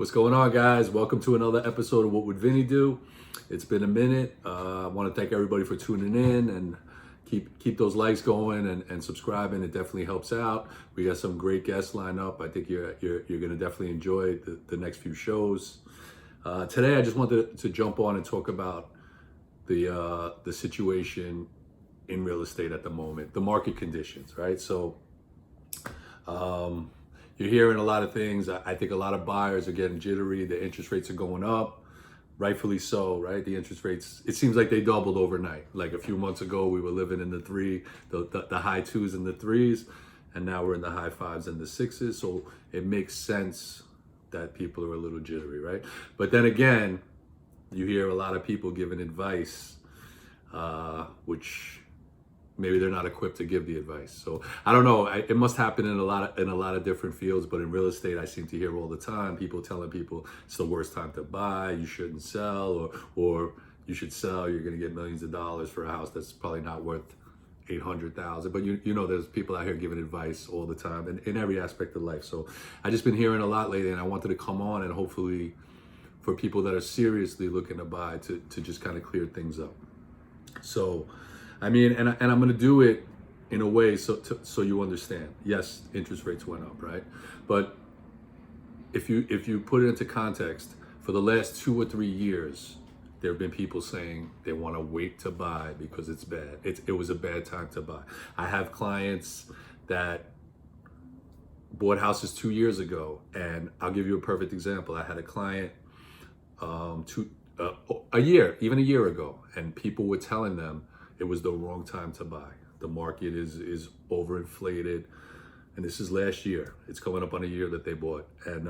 What's going on, guys? Welcome to another episode of What Would Vinny Do? It's been a minute. I want to thank everybody for tuning in and keep those likes going and subscribing. It definitely helps out. We got some great guests lined up. I think you're going to definitely enjoy the next few shows. Today, I just wanted to jump on and talk about the situation in real estate at the moment, the market conditions, right? So, you're hearing a lot of things. I think a lot of buyers are getting jittery. The interest rates are going up, rightfully so, right? The interest rates, it seems like they doubled overnight. Like a few months ago, we were living in the high twos and the threes, and now we're in the high fives and the sixes. So it makes sense that people are a little jittery, right? But then again, you hear a lot of people giving advice, which maybe they're not equipped to give the advice. So I don't know. It must happen in a lot of different fields, but in real estate, I seem to hear all the time people telling people it's the worst time to buy, you shouldn't sell, or you should sell. You're going to get millions of dollars for a house that's probably not worth 800,000. But you know, there's people out here giving advice all the time in every aspect of life. So I just been hearing a lot lately, and I wanted to come on and hopefully for people that are seriously looking to buy to just kind of clear things up. So I mean, and I'm going to do it in a way so you understand. Yes, interest rates went up, right? But if you put it into context, for the last 2 or 3 years, there have been people saying they want to wait to buy because it's bad. It was a bad time to buy. I have clients that bought houses 2 years ago, and I'll give you a perfect example. I had a client a year ago, and people were telling them it was the wrong time to buy. The market is overinflated, and this is last year. It's coming up on a year that they bought, and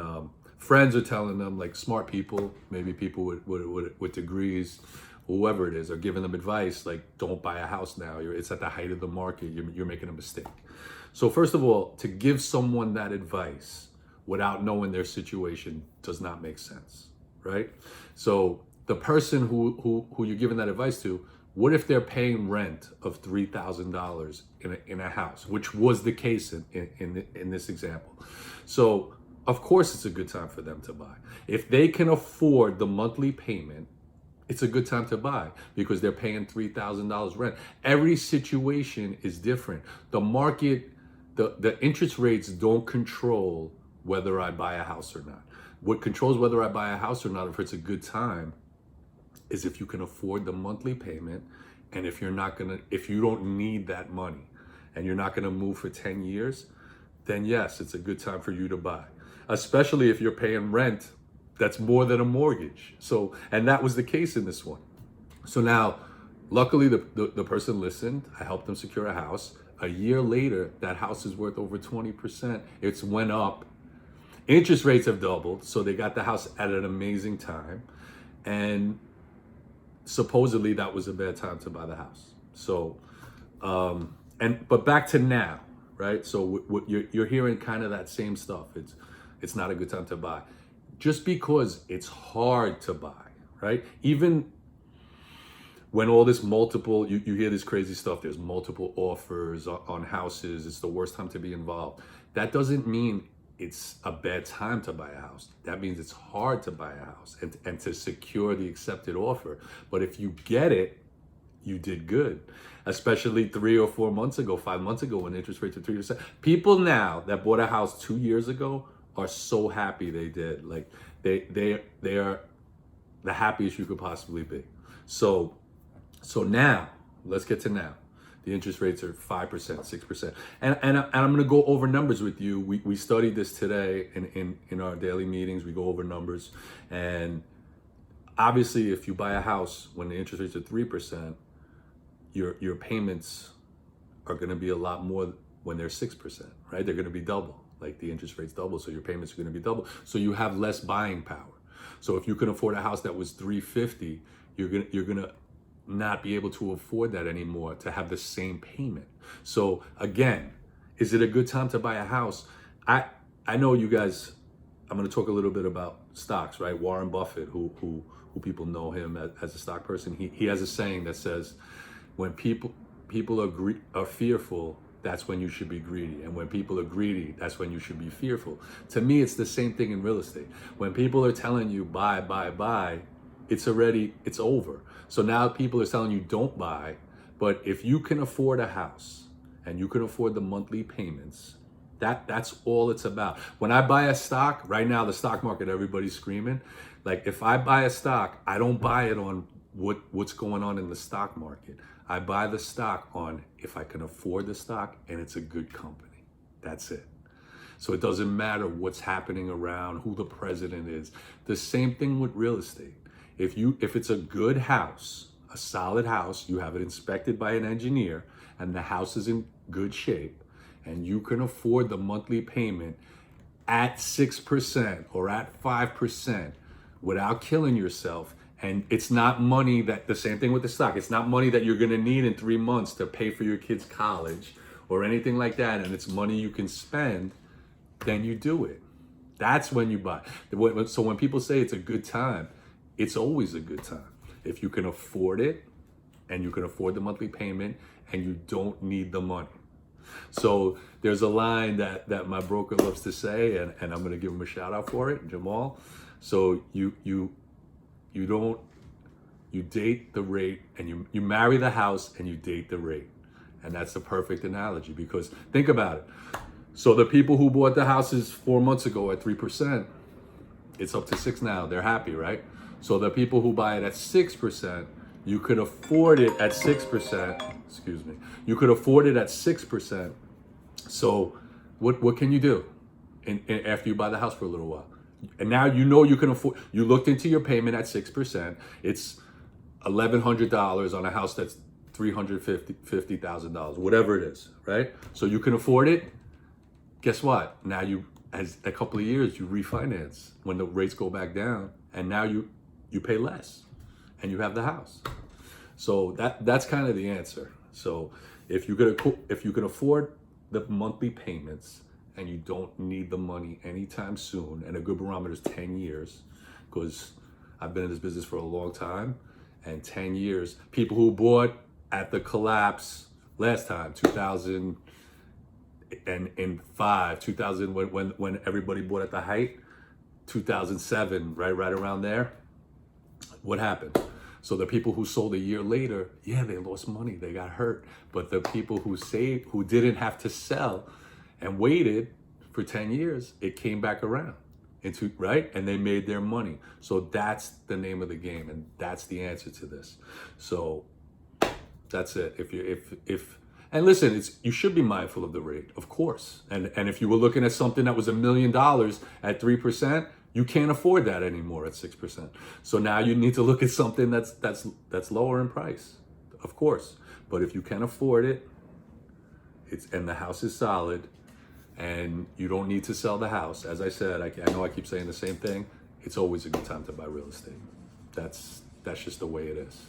friends are telling them, like smart people, maybe people with degrees, whoever it is, are giving them advice like, don't buy a house now. It's at the height of the market. You're making a mistake. So first of all, to give someone that advice without knowing their situation does not make sense, right? So the person who you're giving that advice to, what if they're paying rent of $3,000 in a house, which was the case in this example? So of course it's a good time for them to buy. If they can afford the monthly payment, it's a good time to buy because they're paying $3,000 rent. Every situation is different. The market, the interest rates don't control whether I buy a house or not. What controls whether I buy a house or not, if it's a good time, is if you can afford the monthly payment, and if you don't need that money and you're not gonna move for 10 years, then yes, it's a good time for you to buy. Especially if you're paying rent that's more than a mortgage. So, and that was the case in this one. So now, luckily the person listened. I helped them secure a house. A year later, that house is worth over 20%. It's went up. Interest rates have doubled, so they got the house at an amazing time. And supposedly that was a bad time to buy the house. So, but back to now, right? So you're hearing kind of that same stuff. It's not a good time to buy, just because it's hard to buy, right? Even when all this multiple, you hear this crazy stuff. There's multiple offers on houses. It's the worst time to be involved. That doesn't mean it's a bad time to buy a house. That means it's hard to buy a house and to secure the accepted offer. But if you get it, you did good. Especially 3 or 4 months ago, 5 months ago, when interest rates are 3%. People now that bought a house 2 years ago are so happy they did. Like they are the happiest you could possibly be. So now, let's get to now. The interest rates are 5%, 6%. And I'm gonna go over numbers with you. We studied this today in our daily meetings. We go over numbers. And obviously, if you buy a house when the interest rates are 3%, your payments are gonna be a lot more when they're 6%, right? They're gonna be double, like the interest rates double, so your payments are gonna be double. So you have less buying power. So if you can afford a house that was $350, you're gonna not be able to afford that anymore to have the same payment. So again, is it a good time to buy a house? I know you guys, I'm going to talk a little bit about stocks, right? Warren Buffett, who people know him as a stock person, he has a saying that says, when people are fearful, that's when you should be greedy. And when people are greedy, that's when you should be fearful. To me, it's the same thing in real estate. When people are telling you buy, buy, buy, it's over. So now people are telling you don't buy, but if you can afford a house and you can afford the monthly payments, that's all it's about. When I buy a stock, right now the stock market, everybody's screaming. Like if I buy a stock, I don't buy it on what's going on in the stock market. I buy the stock on if I can afford the stock and it's a good company. That's it. So it doesn't matter what's happening around, who the president is. The same thing with real estate. If it's a good house, a solid house, you have it inspected by an engineer and the house is in good shape and you can afford the monthly payment at 6% or at 5% without killing yourself. And it's not money the same thing with the stock. It's not money that you're gonna need in 3 months to pay for your kids' college or anything like that. And it's money you can spend, then you do it. That's when you buy. So when people say it's a good time, it's always a good time. If you can afford it and you can afford the monthly payment and you don't need the money. So there's a line that my broker loves to say, and I'm gonna give him a shout out for it, Jamal. So you date the rate, and you marry the house and you date the rate. And that's the perfect analogy, because think about it. So the people who bought the houses 4 months ago at 3%, it's up to 6 now. They're happy, right? So the people who buy it at 6%, you could afford it at 6%. Excuse me. You could afford it at 6%. So what can you do after you buy the house for a little while? And now you know you can afford. You looked into your payment at 6%. It's $1,100 on a house that's $350,000, whatever it is, right? So you can afford it. Guess what? Now as a couple of years, you refinance when the rates go back down, and now you pay less, and you have the house. So that's kind of the answer. So if you can afford the monthly payments and you don't need the money anytime soon, and a good barometer is 10 years, because I've been in this business for a long time, and 10 years, people who bought at the collapse last time, 2005, 2000, when everybody bought at the height, 2007, right around there, what happened? So the people who sold a year later, yeah, they lost money, they got hurt. But the people who saved, who didn't have to sell and waited for 10 years, it came back around right? And they made their money. So that's the name of the game, and that's the answer to this. So that's it. And listen, you should be mindful of the rate, of course. And if you were looking at something that was $1 million at 3%, you can't afford that anymore at 6%. So now you need to look at something that's lower in price, of course. But if you can afford it, and the house is solid, and you don't need to sell the house, as I said, I know I keep saying the same thing. It's always a good time to buy real estate. That's just the way it is.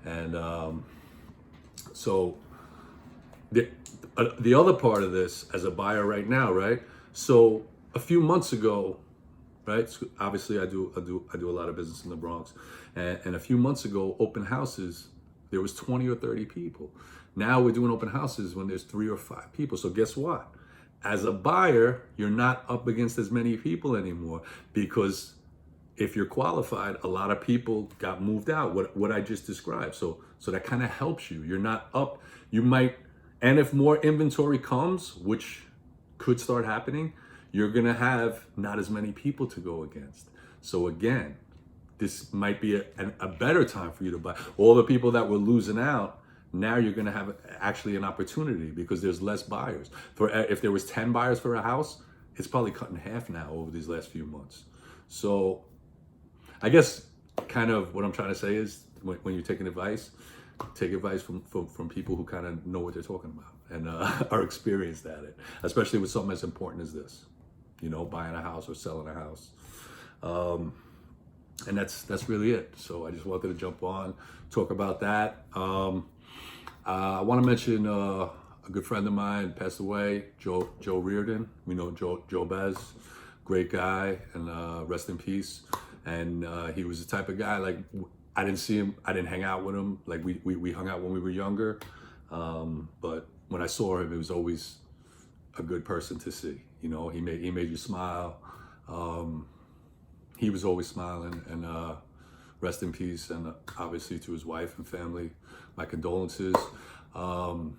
And so the other part of this, as a buyer right now, right? So a few months ago, right? So obviously, I do a lot of business in the Bronx, and a few months ago, open houses, there was 20 or 30 people. Now we're doing open houses when there's 3 or 5 people. So guess what? As a buyer, you're not up against as many people anymore, because if you're qualified, a lot of people got moved out. What I just described. So that kind of helps you. You're not up. You might, and if more inventory comes, which could start happening, you're gonna have not as many people to go against. So again, this might be a better time for you to buy. All the people that were losing out, now you're gonna have actually an opportunity, because there's less buyers. If there was 10 buyers for a house, it's probably cut in half now over these last few months. So I guess kind of what I'm trying to say is, when you're taking advice, take advice from people who kind of know what they're talking about and are experienced at it, especially with something as important as this, buying a house or selling a house. And that's really it. So I just wanted to jump on, talk about that. I want to mention a good friend of mine passed away, Joe Reardon. We know Joe Bez, great guy, and rest in peace. And he was the type of guy, like, I didn't see him, I didn't hang out with him. Like we hung out when we were younger, but when I saw him, it was always a good person to see. You know, he made you smile. He was always smiling, and rest in peace. And obviously to his wife and family, my condolences. And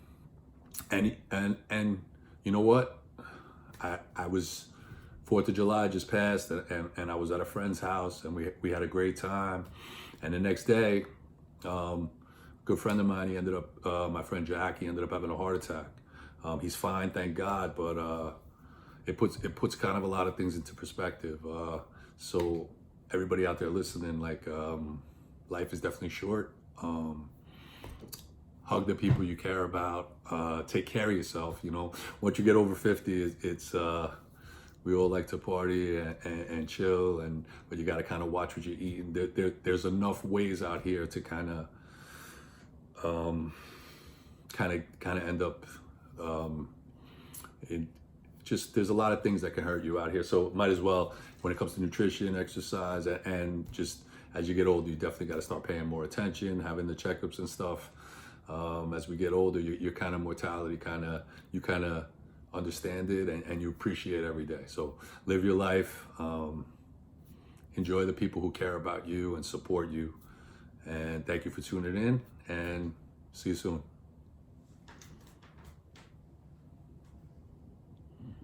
you know what? I was 4th of July just passed, and I was at a friend's house, and we had a great time. And the next day, good friend of mine, he ended up, my friend Jack, he ended up having a heart attack. He's fine, thank God, but it puts kind of a lot of things into perspective. So everybody out there listening, like, life is definitely short. Hug the people you care about. Take care of yourself. You know, once you get over 50, it's we all like to party and chill, but you got to kind of watch what you're eating. There's enough ways out here to kind of end up there's a lot of things that can hurt you out here. So might as well, when it comes to nutrition, exercise, and just as you get older, you definitely got to start paying more attention, having the checkups and stuff. As we get older, your kind of mortality you kind of understand it, and you appreciate every day. So live your life, enjoy the people who care about you and support you. And thank you for tuning in, and see you soon.